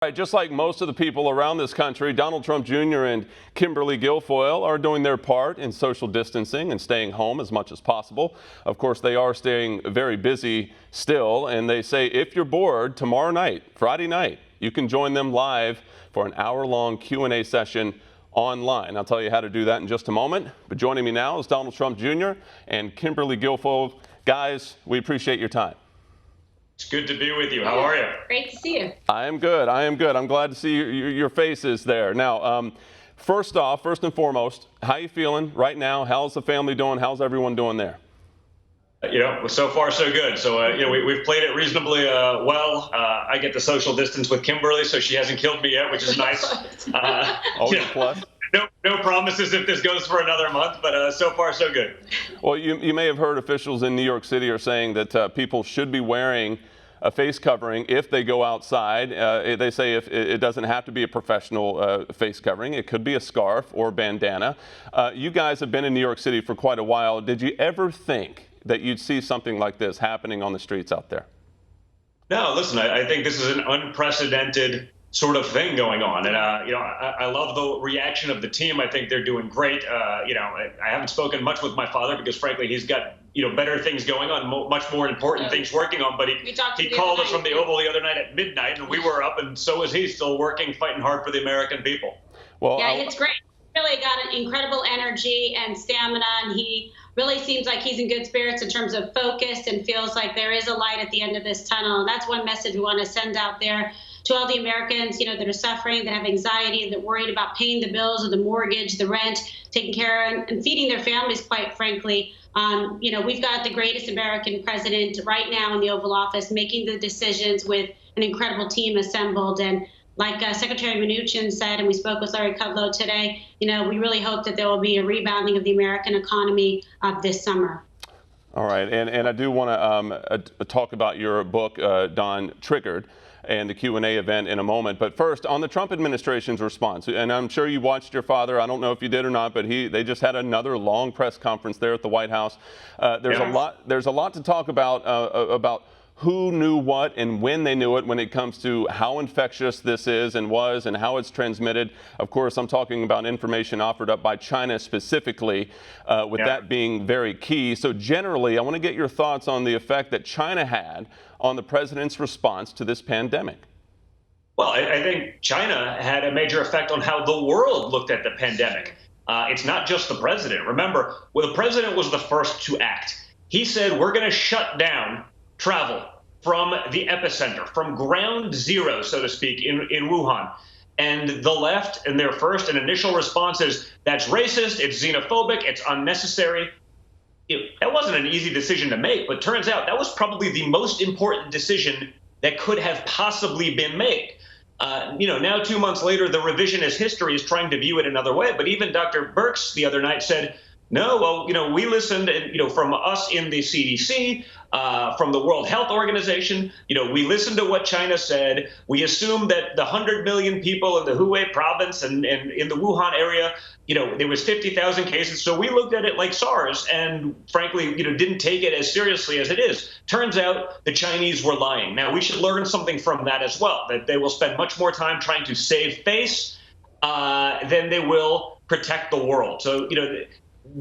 Right, just like most of the people around this country, Donald Trump Jr. and Kimberly Guilfoyle are doing their part in social distancing and staying home as much as possible. Of course, they are staying very busy still, and they say if you're bored tomorrow night, Friday night, you can join them live for an hour-long Q&A session online. I'll tell you how to do that in just a moment. But joining me now is Donald Trump Jr. and Kimberly Guilfoyle. Guys, we appreciate your time. It's good to be with you. How are you? Great to see you. I am good. I'm glad to see your faces there. Now, first and foremost, how you feeling right now? How's the family doing? How's everyone doing there? So far so good. So, we've played it reasonably well. I get the social distance with Kimberly, so she hasn't killed me yet, which is nice. Always a plus. No promises if this goes for another month, but so far so good. Well, you may have heard officials in New York City are saying that people should be wearing a face covering if they go outside. They say if it doesn't have to be a professional face covering. It could be a scarf or bandana. You guys have been in New York City for quite a while. Did you ever think that you'd see something like this happening on the streets out there? No, listen, I think this is an unprecedented sort of thing going on. And, I love the reaction of the team. I think they're doing great. I haven't spoken much with my father because, frankly, he's got, better things going on, much more important things working on. But he called us from the Oval the other night at midnight, and we were up, and so is he, still working, fighting hard for the American people. Well, yeah, it's great. Really got an incredible energy and stamina, and he really seems like he's in good spirits in terms of focus and feels like there is a light at the end of this tunnel. And that's one message we want to send out there to all the Americans, that are suffering, that have anxiety, that are worried about paying the bills or the mortgage, the rent, taking care of and feeding their families, quite frankly. We've got the greatest American president right now in the Oval Office making the decisions with an incredible team assembled. And like Secretary Mnuchin said, and we spoke with Larry Kudlow today, we really hope that there will be a rebounding of the American economy this summer. All right, and I do want to talk about your book, Don, Triggered, and the Q&A event in a moment. But first, on the Trump administration's response, and I'm sure you watched your father. I don't know if you did or not, but they just had another long press conference there at the White House. There's a lot to talk about who knew what and when they knew it when it comes to how infectious this is and was and how it's transmitted. Of course, I'm talking about information offered up by China specifically, with that being very key. So generally, I want to get your thoughts on the effect that China had on the president's response to this pandemic. Well, I think China had a major effect on how the world looked at the pandemic. It's not just the president. Remember, the president was the first to act. He said, we're going to shut down travel from the epicenter, from ground zero, so to speak, in Wuhan. And the left, in their first and initial response is, that's racist, it's xenophobic, it's unnecessary. That wasn't an easy decision to make, but turns out that was probably the most important decision that could have possibly been made. Now 2 months later, the revisionist history is trying to view it another way. But even Dr. Birx the other night said, no, well, we listened, from us in the CDC, from the World Health Organization, we listened to what China said. We assumed that the 100 million people in the Hubei province and in the Wuhan area, there was 50,000 cases. So we looked at it like SARS and frankly, didn't take it as seriously as it is. Turns out the Chinese were lying. Now, we should learn something from that as well, that they will spend much more time trying to save face than they will protect the world. So,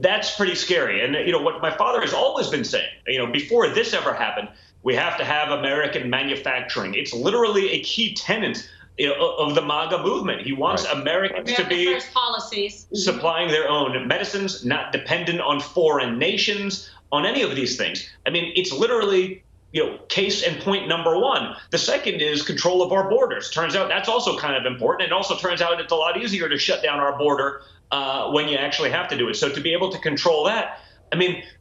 that's pretty scary. And, what my father has always been saying, before this ever happened, we have to have American manufacturing. It's literally a key tenet of the MAGA movement. He wants Americans to be supplying their own medicines, not dependent on foreign nations, on any of these things. I mean, it's literally, case and point number one. The second is control of our borders. Turns out that's also kind of important. It also turns out it's a lot easier to shut down our border when you actually have to do it. So to be able to control that,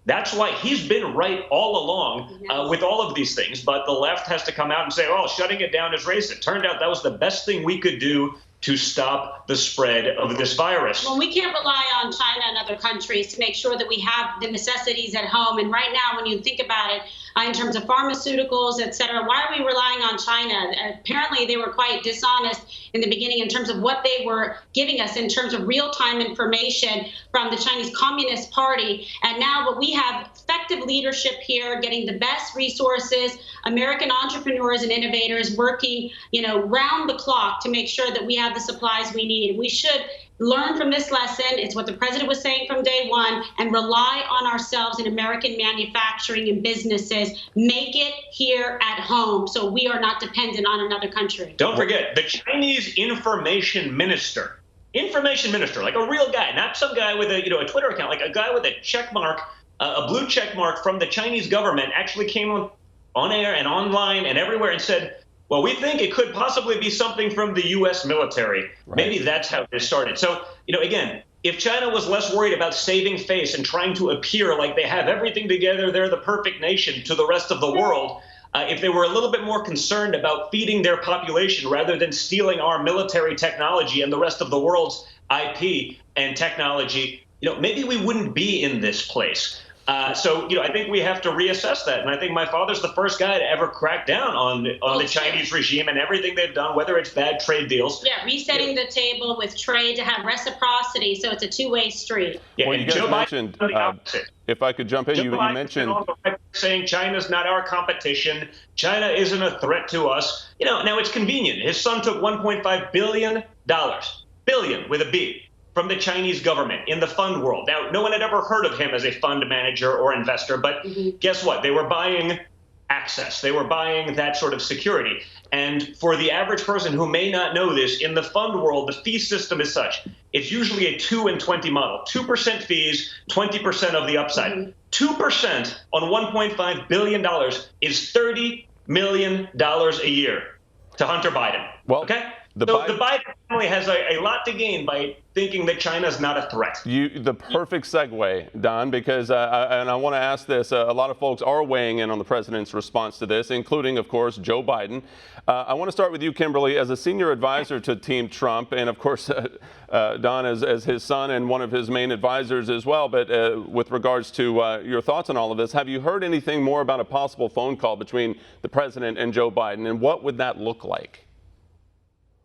that's why he's been right all along with all of these things. But the left has to come out and say, oh, shutting it down is racist. Turned out that was the best thing we could do to stop the spread of this virus. Well, we can't rely on China and other countries to make sure that we have the necessities at home. And right now, when you think about it, in terms of pharmaceuticals, et cetera, why are we relying on China? Apparently, they were quite dishonest in the beginning in terms of what they were giving us in terms of real-time information from the Chinese Communist Party. And now what we have effective leadership here, getting the best resources, American entrepreneurs and innovators working, round the clock to make sure that we have the supplies we need. We should learn from this lesson. It's what the president was saying from day one, and rely on ourselves in American manufacturing and businesses. Make it here at home so we are not dependent on another country. Don't forget, the Chinese information minister, like a real guy, not some guy with a Twitter account, like a guy with a check mark, a blue check mark from the Chinese government, actually came on air and online and everywhere and said, well, we think it could possibly be something from the U.S. military. Right. Maybe that's how this started. So, again, if China was less worried about saving face and trying to appear like they have everything together, they're the perfect nation to the rest of the world, if they were a little bit more concerned about feeding their population rather than stealing our military technology and the rest of the world's IP and technology, maybe we wouldn't be in this place. So, I think we have to reassess that. And I think my father's the first guy to ever crack down on the Chinese regime and everything they've done, whether it's bad trade deals. Yeah, resetting the table with trade to have reciprocity, so it's a two-way street. Yeah, well, you guys mentioned, if I could jump in, you mentioned saying China's not our competition. China isn't a threat to us. Now it's convenient. His son took $1.5 billion, billion with a B, from the Chinese government in the fund world. Now, no one had ever heard of him as a fund manager or investor, but guess what? They were buying access. They were buying that sort of security. And for the average person who may not know this, in the fund world, the fee system is such. It's usually a 2 and 20 model, 2% fees, 20% of the upside. 2% on $1.5 billion is $30 million a year to Hunter Biden. Well, okay? The Biden family has a lot to gain by thinking that China's not a threat. The perfect segue, Don, because and I want to ask this. A lot of folks are weighing in on the president's response to this, including, of course, Joe Biden. I want to start with you, Kimberly, as a senior advisor to Team Trump, and of course, Don as his son and one of his main advisors as well. But with regards to your thoughts on all of this, have you heard anything more about a possible phone call between the president and Joe Biden, and what would that look like?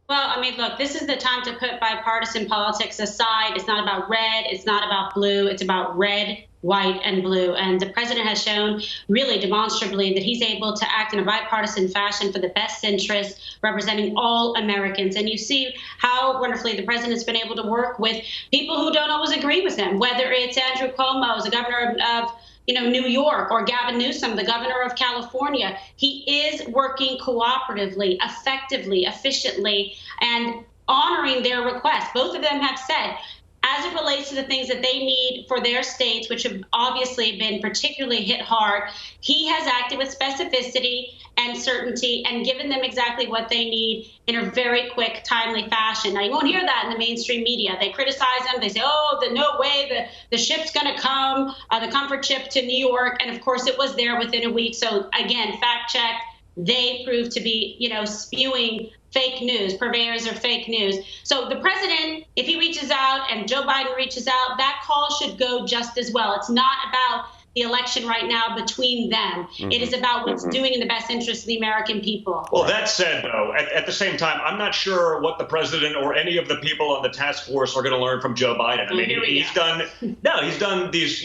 Well, look, this is the time to put bipartisan politics aside. It's not about red. It's not about blue. It's about red, white, and blue. And the president has shown really demonstrably that he's able to act in a bipartisan fashion for the best interests, representing all Americans. And you see how wonderfully the president's been able to work with people who don't always agree with him, whether it's Andrew Cuomo, the governor of New York, or Gavin Newsom, the governor of California. He is working cooperatively, effectively, efficiently, and honoring their requests. Both of them have said, as it relates to the things that they need for their states, which have obviously been particularly hit hard, he has acted with specificity and certainty and given them exactly what they need in a very quick, timely fashion. Now, you won't hear that in the mainstream media. They criticize them. They say, no way, the ship's going to come, the comfort ship to New York. And of course, it was there within a week. So again, fact check, they proved to be, spewing fake news, purveyors of fake news. So the president, if he reaches out and Joe Biden reaches out, that call should go just as well. It's not about the election right now between them. It is about what's doing in the best interest of the American people. Well, that said, though, at the same time, I'm not sure what the president or any of the people on the task force are going to learn from Joe Biden. He's done these,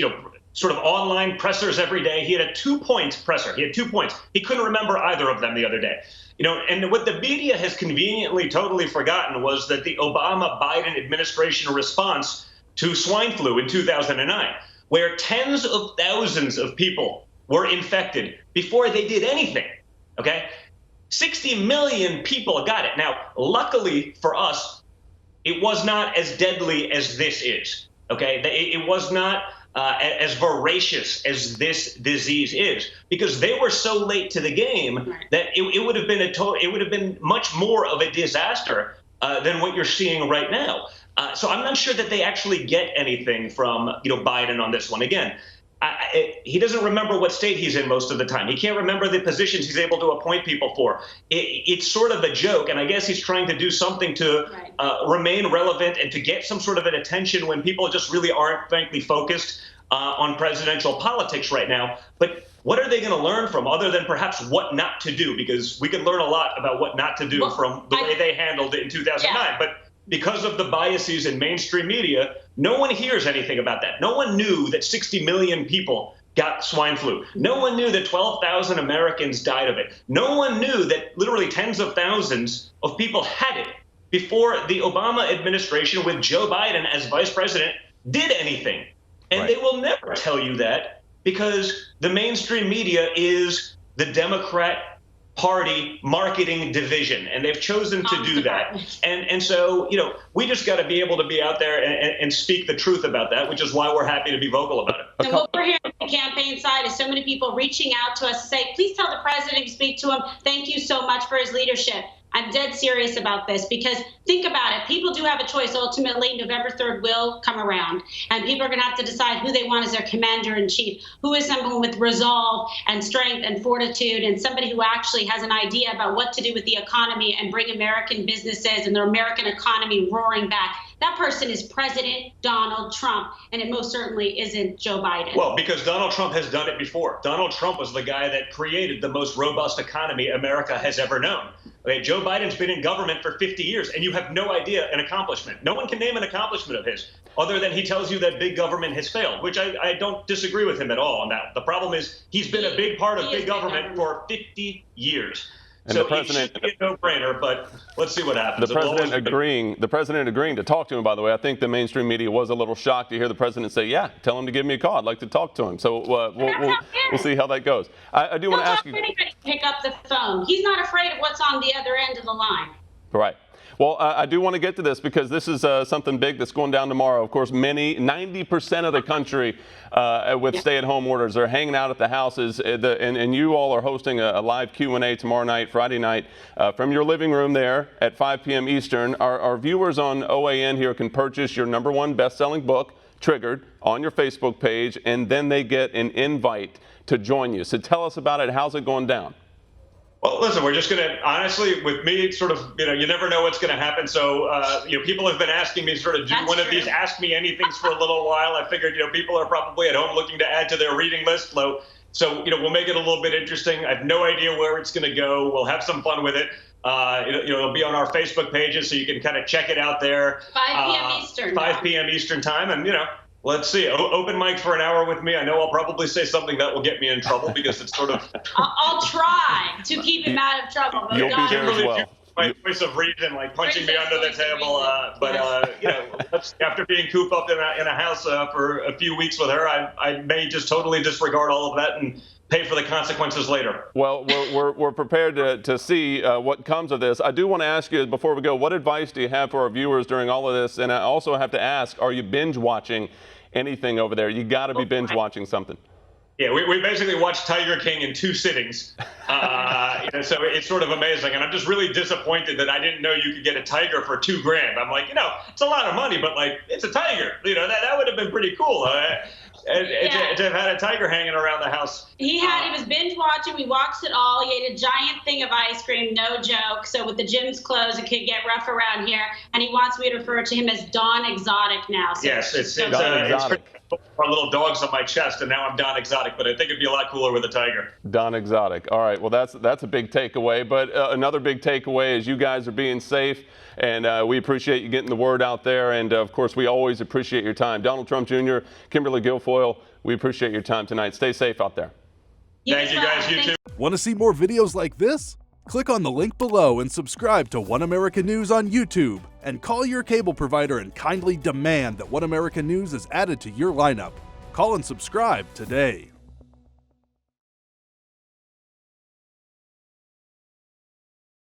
sort of online pressers every day. He had a 2-point presser. He had 2 points. He couldn't remember either of them the other day. And what the media has conveniently totally forgotten was that the Obama-Biden administration response to swine flu in 2009, where tens of thousands of people were infected before they did anything, okay? 60 million people got it. Now, luckily for us, it was not as deadly as this is, okay? It was not as voracious as this disease is, because they were so late to the game that it would have been much more of a disaster than what you're seeing right now. So I'm not sure that they actually get anything from Biden on this one. Again, he doesn't remember what state he's in most of the time. He can't remember the positions he's able to appoint people for. It's sort of a joke, and I guess he's trying to do something to remain relevant and to get some sort of an attention when people just really aren't, frankly, focused on presidential politics right now. But what are they going to learn from other than perhaps what not to do? Because we can learn a lot about what not to do from the way they handled it in 2009. Yeah. But because of the biases in mainstream media, no one hears anything about that. No one knew that 60 million people got swine flu. No one knew that 12,000 Americans died of it. No one knew that literally tens of thousands of people had it before the Obama administration with Joe Biden as vice president did anything. And they will never tell you that because the mainstream media is the Democrat Party marketing division, and they've chosen to do that. And so, we just got to be able to be out there and speak the truth about that, which is why we're happy to be vocal about it. And what we're hearing on the campaign side is so many people reaching out to us to say, please tell the president you speak to him. Thank you so much for his leadership. I'm dead serious about this because think about it. People do have a choice. Ultimately, November 3rd will come around, and people are going to have to decide who they want as their commander-in-chief, who is someone with resolve and strength and fortitude, and somebody who actually has an idea about what to do with the economy and bring American businesses and the American economy roaring back. That person is President Donald Trump, and it most certainly isn't Joe Biden. Well, because Donald Trump has done it before. Donald Trump was the guy that created the most robust economy America has ever known. Okay, Joe Biden's been in government for 50 years, and you have no idea an accomplishment. No one can name an accomplishment of his other than he tells you that big government has failed, which I don't disagree with him at all on that. The problem is he's been a big part of big government for 50 years. And so the president, it should be a no-brainer, but let's see what happens. The president agreeing to talk to him, by the way. I think the mainstream media was a little shocked to hear the president say, yeah, tell him to give me a call. I'd like to talk to him. So we'll see how that goes. I do want to ask you. Anybody pick up the phone. He's not afraid of what's on the other end of the line. Right. Well, I do want to get to this because this is something big that's going down tomorrow. Of course, 90% of the country with stay-at-home orders are hanging out at the houses, and you all are hosting a live Q&A tomorrow night, Friday night, from your living room there at 5 p.m. Eastern. Our viewers on OAN here can purchase your #1 best-selling book, Triggered, on your Facebook page, and then they get an invite to join you. So tell us about it. How's it going down? Well, listen, we're just going to, honestly, with me, sort of, you never know what's going to happen. So, people have been asking me sort of do one of these Ask Me Anythings for a little while. I figured, people are probably at home looking to add to their reading list. So, we'll make it a little bit interesting. I have no idea where it's going to go. We'll have some fun with it. It'll be on our Facebook pages, so you can kind of check it out there. 5 p.m. Eastern. 5 p.m. Eastern time. And, let's see. Open mic for an hour with me. I know I'll probably say something that will get me in trouble because it's sort of. I'll try to keep him out of trouble. But you'll be there as well. My voice of reason, like punching me under the table. After being cooped up in a house for a few weeks with her, I may just totally disregard all of that and pay for the consequences later. Well, we're prepared to see what comes of this. I do want to ask you before we go, what advice do you have for our viewers during all of this? And I also have to ask, are you binge watching anything over there? You got to be binge watching something. Yeah, we basically watched Tiger King in 2 sittings. So it's sort of amazing. And I'm just really disappointed that I didn't know you could get a tiger for $2,000. I'm like, it's a lot of money, but it's a tiger. That would have been pretty cool. To have had a tiger hanging around the house. He was binge watching. We watched it all. He ate a giant thing of ice cream, no joke. So with the gyms closed, it could get rough around here. And he wants me to refer to him as Don Exotic now. So yes, it's Don Exotic. Our little dogs on my chest, and now I'm Don Exotic, but I think it'd be a lot cooler with a tiger. Don Exotic. All right, well, that's a big takeaway. But another big takeaway is you guys are being safe, and we appreciate you getting the word out there. And, of course, we always appreciate your time. Donald Trump Jr., Kimberly Guilfoyle, we appreciate your time tonight. Stay safe out there. Thank you, guys. You too. Want to see more videos like this? Click on the link below and subscribe to One American News on YouTube. And call your cable provider and kindly demand that One American News is added to your lineup. Call and subscribe today.